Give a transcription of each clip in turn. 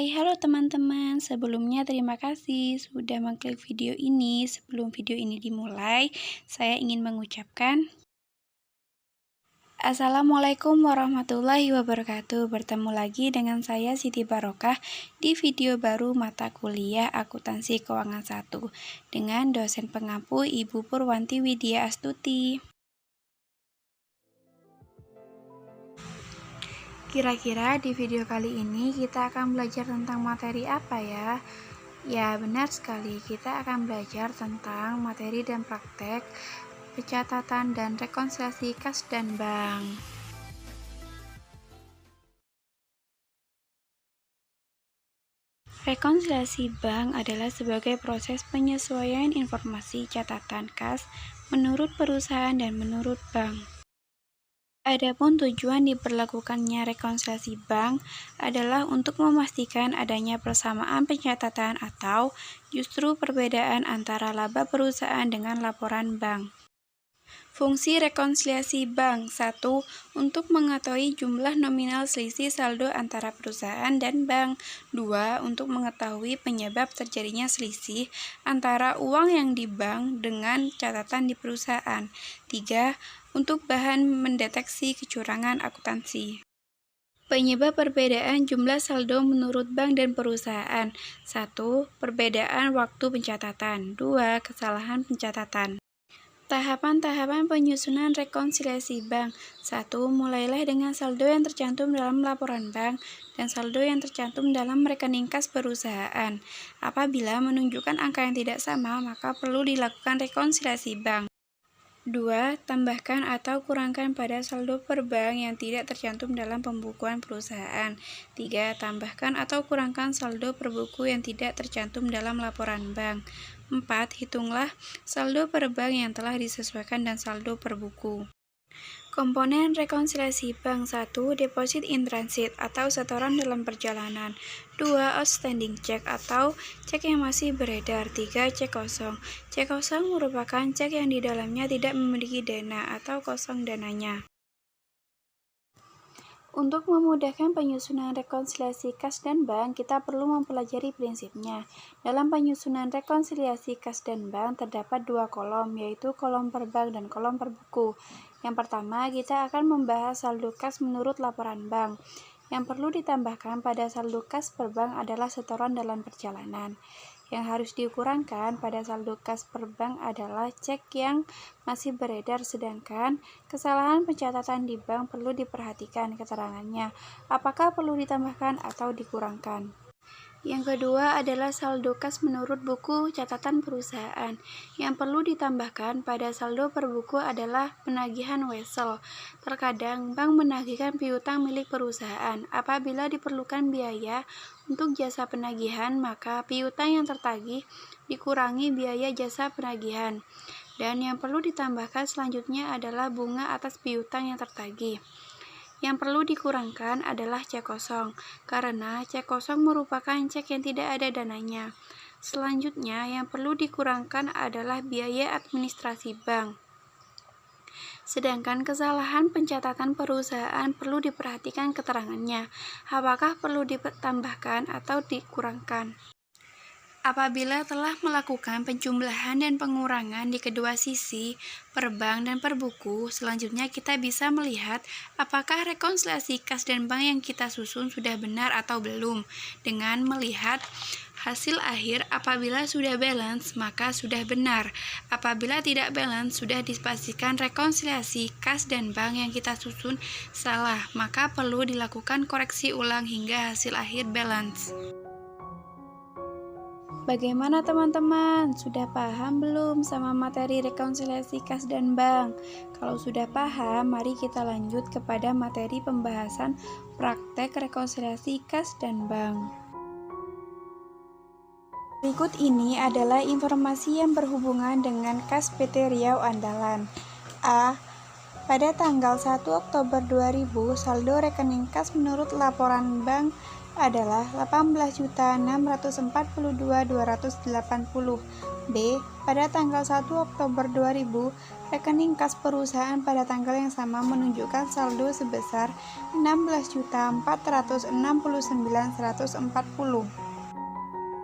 Halo teman-teman. Sebelumnya terima kasih sudah mengklik video ini. Sebelum video ini dimulai, saya ingin mengucapkan Assalamualaikum warahmatullahi wabarakatuh. Bertemu lagi dengan saya Siti Barokah di video baru mata kuliah Akuntansi Keuangan 1 dengan dosen pengampu Ibu Purwanti Widya Astuti. Kira-kira di video kali ini kita akan belajar tentang materi apa ya? Ya, benar sekali, kita akan belajar tentang materi dan praktek pencatatan dan rekonsiliasi kas dan bank. Rekonsiliasi bank adalah sebagai proses penyesuaian informasi catatan kas menurut perusahaan dan menurut bank. Adapun tujuan diberlakukannya rekonsiliasi bank adalah untuk memastikan adanya persamaan pencatatan atau justru perbedaan antara laba perusahaan dengan laporan bank. Fungsi rekonsiliasi bank 1. Untuk mengetahui jumlah nominal selisih saldo antara perusahaan dan bank. 2. Untuk mengetahui penyebab terjadinya selisih antara uang yang di bank dengan catatan di perusahaan. 3. Untuk bahan mendeteksi kecurangan akuntansi. Penyebab perbedaan jumlah saldo menurut bank dan perusahaan. 1. Perbedaan waktu pencatatan. 2. Kesalahan pencatatan. Tahapan-tahapan penyusunan rekonsiliasi bank. 1. Mulailah dengan saldo yang tercantum dalam laporan bank dan saldo yang tercantum dalam rekening kas perusahaan. Apabila menunjukkan angka yang tidak sama, maka perlu dilakukan rekonsiliasi bank. 2. Tambahkan atau kurangkan pada saldo per bank yang tidak tercantum dalam pembukuan perusahaan. 3. Tambahkan atau kurangkan saldo per buku yang tidak tercantum dalam laporan bank. 4. Hitunglah saldo per bank yang telah disesuaikan dan saldo per buku. Komponen rekonsiliasi bank. 1. Deposit in transit atau setoran dalam perjalanan. 2. Outstanding check atau cek yang masih beredar. 3. Cek kosong. Cek kosong merupakan cek yang di dalamnya tidak memiliki dana atau kosong dananya. Untuk memudahkan penyusunan rekonsiliasi kas dan bank, kita perlu mempelajari prinsipnya. Dalam penyusunan rekonsiliasi kas dan bank terdapat dua kolom, yaitu kolom per bank dan kolom per buku. Yang pertama, kita akan membahas saldo kas menurut laporan bank. Yang perlu ditambahkan pada saldo kas per bank adalah setoran dalam perjalanan. Yang harus dikurangkan pada saldo kas per bank adalah cek yang masih beredar, sedangkan kesalahan pencatatan di bank perlu diperhatikan keterangannya, apakah perlu ditambahkan atau dikurangkan. Yang kedua adalah saldo kas menurut buku catatan perusahaan. Yang perlu ditambahkan pada saldo per buku adalah penagihan wesel. Terkadang bank menagihkan piutang milik perusahaan. Apabila diperlukan biaya untuk jasa penagihan, maka piutang yang tertagih dikurangi biaya jasa penagihan. Dan yang perlu ditambahkan selanjutnya adalah bunga atas piutang yang tertagih. Yang perlu dikurangkan adalah cek kosong, karena cek kosong merupakan cek yang tidak ada dananya. Selanjutnya, yang perlu dikurangkan adalah biaya administrasi bank. Sedangkan kesalahan pencatatan perusahaan perlu diperhatikan keterangannya, apakah perlu ditambahkan atau dikurangkan. Apabila telah melakukan penjumlahan dan pengurangan di kedua sisi, per bank dan per buku, selanjutnya kita bisa melihat apakah rekonsiliasi kas dan bank yang kita susun sudah benar atau belum. Dengan melihat hasil akhir, apabila sudah balance, maka sudah benar. Apabila tidak balance, sudah dipastikan rekonsiliasi kas dan bank yang kita susun salah, maka perlu dilakukan koreksi ulang hingga hasil akhir balance. Bagaimana teman-teman? Sudah paham belum sama materi rekonsiliasi kas dan bank? Kalau sudah paham, mari kita lanjut kepada materi pembahasan praktek rekonsiliasi kas dan bank. Berikut ini adalah informasi yang berhubungan dengan kas PT Riau Andalan. A. Pada tanggal 1 Oktober 2000, saldo rekening kas menurut laporan bank adalah 18.642.280. B. Pada tanggal 1 Oktober 2000, rekening kas perusahaan pada tanggal yang sama menunjukkan saldo sebesar 16.469.140.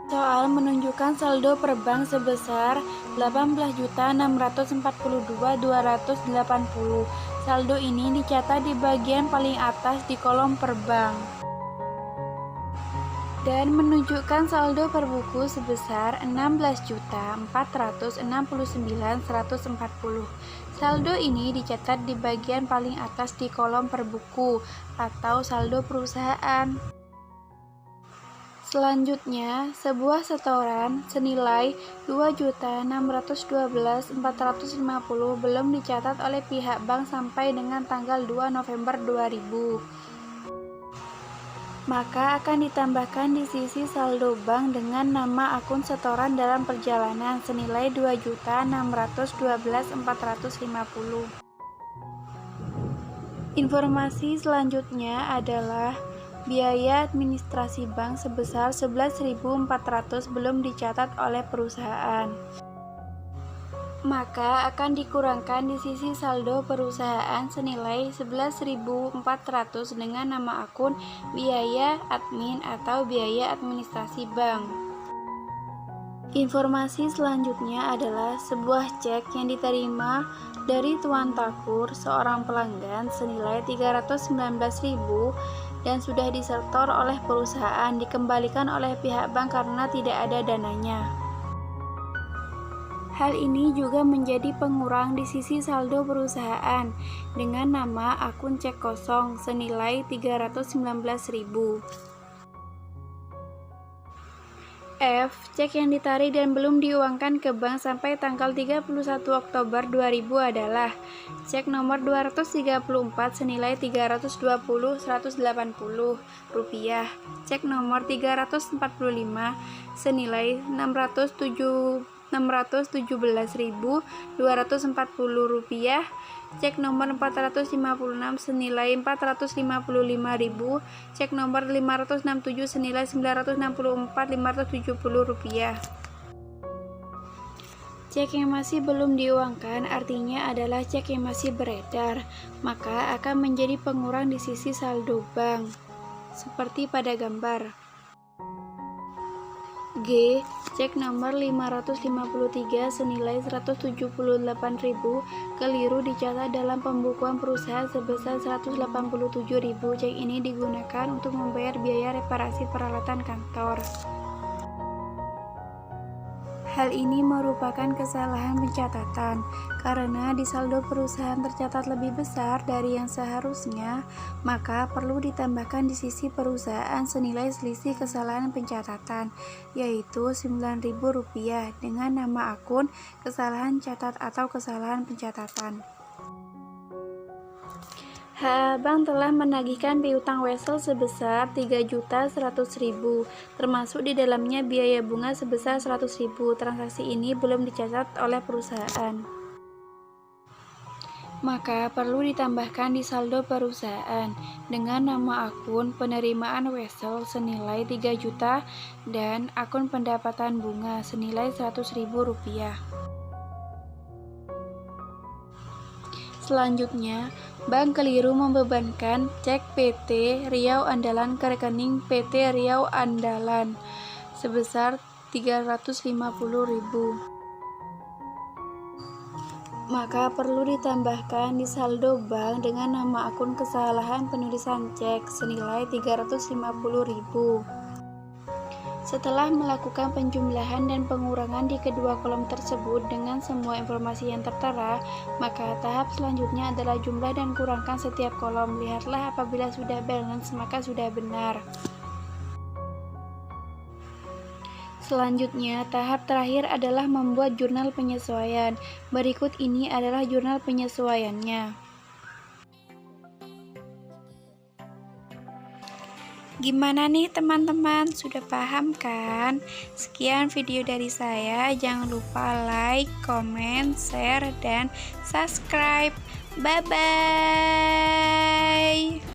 Soal menunjukkan saldo per bank sebesar 18.642.280. Saldo ini dicatat di bagian paling atas di kolom per bank dan menunjukkan saldo per buku sebesar 16.469.140. Saldo ini dicatat di bagian paling atas di kolom per buku atau saldo perusahaan. Selanjutnya, sebuah setoran senilai 2.612.450 belum dicatat oleh pihak bank sampai dengan tanggal 2 November 2000. Maka akan ditambahkan di sisi saldo bank dengan nama akun setoran dalam perjalanan senilai 2.612.450. Informasi selanjutnya adalah biaya administrasi bank sebesar 11.400 belum dicatat oleh perusahaan. Maka akan dikurangkan di sisi saldo perusahaan senilai 11.400 dengan nama akun biaya admin atau biaya administrasi bank. Informasi selanjutnya adalah sebuah cek yang diterima dari Tuan Takur, seorang pelanggan senilai 319.000 dan sudah disetor oleh perusahaan dikembalikan oleh pihak bank karena tidak ada dananya. Hal ini juga menjadi pengurang di sisi saldo perusahaan dengan nama akun cek kosong senilai 319.000. F. Cek yang ditarik dan belum diuangkan ke bank sampai tanggal 31 Oktober 2000 adalah cek nomor 234 senilai 320.180 rupiah, cek nomor 345 senilai 617.240 rupiah, cek nomor 456 senilai 455.000, cek nomor 567 senilai 964.570 rupiah. Cek yang masih belum diuangkan artinya adalah cek yang masih beredar, maka akan menjadi pengurang di sisi saldo bank, seperti pada gambar. G. Cek nomor 553 senilai 178.000 keliru dicatat dalam pembukuan perusahaan sebesar 187.000. Cek ini digunakan untuk membayar biaya reparasi peralatan kantor. Hal ini merupakan kesalahan pencatatan karena di saldo perusahaan tercatat lebih besar dari yang seharusnya, maka perlu ditambahkan di sisi perusahaan senilai selisih kesalahan pencatatan, yaitu Rp9.000 dengan nama akun kesalahan catat atau kesalahan pencatatan. H. Bank telah menagihkan piutang wesel sebesar 3.100.000, termasuk di dalamnya biaya bunga sebesar 100.000. Transaksi ini belum dicatat oleh perusahaan, maka perlu ditambahkan di saldo perusahaan dengan nama akun penerimaan wesel senilai 3 juta dan akun pendapatan bunga senilai Rp100.000. Selanjutnya, bank keliru membebankan cek PT Riau Andalan ke rekening PT Riau Andalan sebesar 350.000. Maka perlu ditambahkan di saldo bank dengan nama akun kesalahan penulisan cek senilai 350.000. Setelah melakukan penjumlahan dan pengurangan di kedua kolom tersebut dengan semua informasi yang tertera, maka tahap selanjutnya adalah jumlah dan kurangkan setiap kolom. Lihatlah apabila sudah balance maka sudah benar. Selanjutnya, tahap terakhir adalah membuat jurnal penyesuaian. Berikut ini adalah jurnal penyesuaiannya. Gimana nih teman-teman, sudah paham kan? Sekian video dari saya, jangan lupa like, comment, share, dan subscribe. Bye-bye.